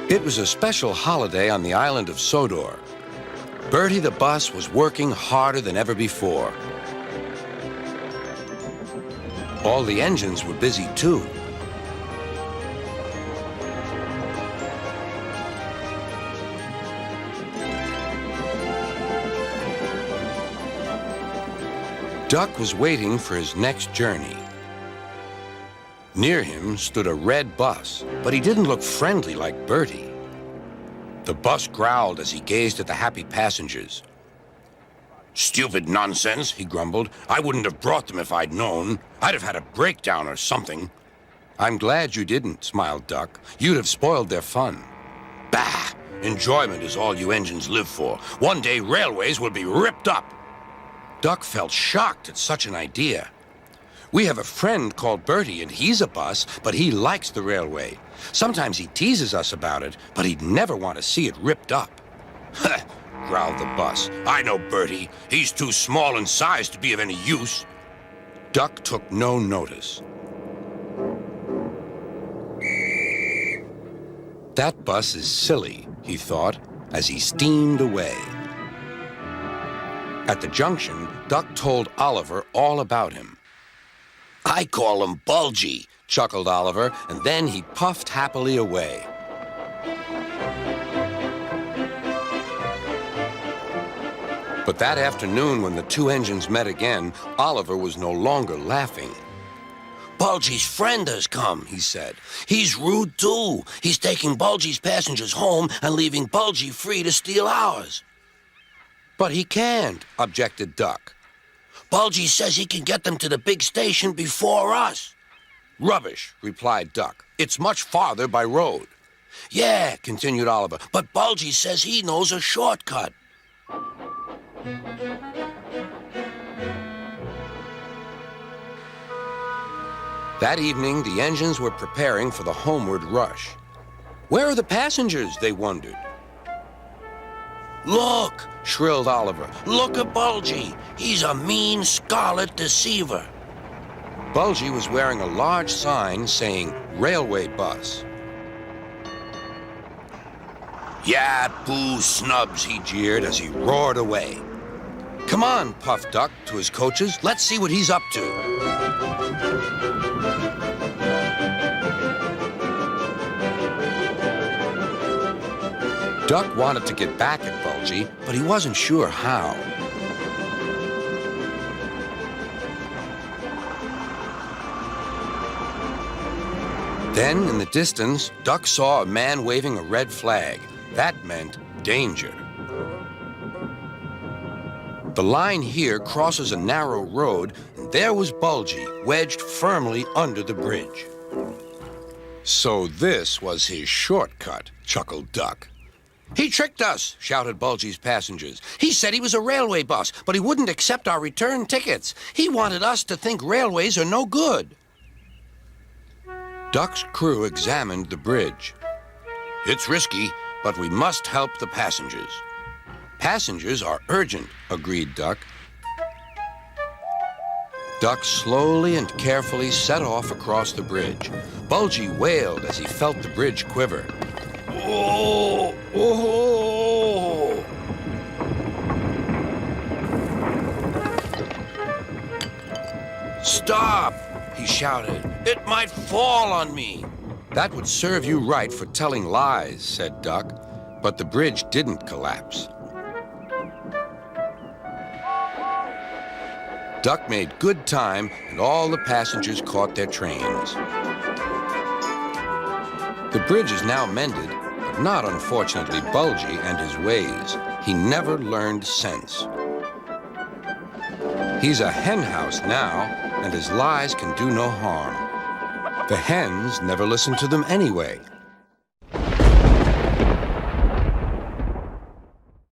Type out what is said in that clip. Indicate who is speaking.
Speaker 1: It was a special holiday on the island of Sodor. Bertie the bus was working harder than ever before. All the engines were busy too. Duck was waiting for his next journey. Near him stood a red bus, but he didn't look friendly like Bertie. The bus growled as he gazed at the happy passengers. "Stupid nonsense," he grumbled. "I wouldn't have brought them if I'd known. I'd have had a breakdown or something." "I'm glad you didn't," smiled Duck. "You'd have spoiled their fun." "Bah! Enjoyment is all you engines live for. One day railways will be ripped up." Duck felt shocked at such an idea. "We have a friend called Bertie, and he's a bus, but he likes the railway. Sometimes he teases us about it, but he'd never want to see it ripped up." "Huh," growled the bus. "I know Bertie. He's too small in size to be of any use." Duck took no notice. "That bus is silly," he thought, as he steamed away. At the junction, Duck told Oliver all about him. "I call him Bulgy," chuckled Oliver, and then he puffed happily away. But that afternoon, when the two engines met again, Oliver was no longer laughing. "Bulgy's friend has come," he said. "He's rude, too. He's taking Bulgy's passengers home and leaving Bulgy free to steal ours." "But he can't," objected Duck. "Bulgy says he can get them to the big station before us." "Rubbish," replied Duck. "It's much farther by road." "Yeah," continued Oliver, "but Bulgy says he knows a shortcut." That evening, the engines were preparing for the homeward rush. "Where are the passengers?" they wondered. "Look!" shrilled Oliver. "Look at Bulgy. He's a mean scarlet deceiver." Bulgy was wearing a large sign saying railway bus. "Yeah, boo snubs," he jeered as he roared away. "Come on," puffed Duck to his coaches. "Let's see what he's up to." Duck wanted to get back at Bulgy, but he wasn't sure how. Then, in the distance, Duck saw a man waving a red flag. That meant danger. The line here crosses a narrow road, and there was Bulgy, wedged firmly under the bridge. "So this was his shortcut," chuckled Duck. "He tricked us," shouted Bulgy's passengers. "He said he was a railway bus, but he wouldn't accept our return tickets. He wanted us to think railways are no good." Duck's crew examined the bridge. "It's risky, but we must help the passengers." "Passengers are urgent," agreed Duck. Duck slowly and carefully set off across the bridge. Bulgy wailed as he felt the bridge quiver. "Oh! Oh!" "Stop!" he shouted. "It might fall on me." "That would serve you right for telling lies," said Duck, but the bridge didn't collapse. Duck made good time, and all the passengers caught their trains. The bridge is now mended, but not, unfortunately, Bulgy and his ways. He never learned sense. He's a hen house now, and his lies can do no harm. The hens never listen to them anyway.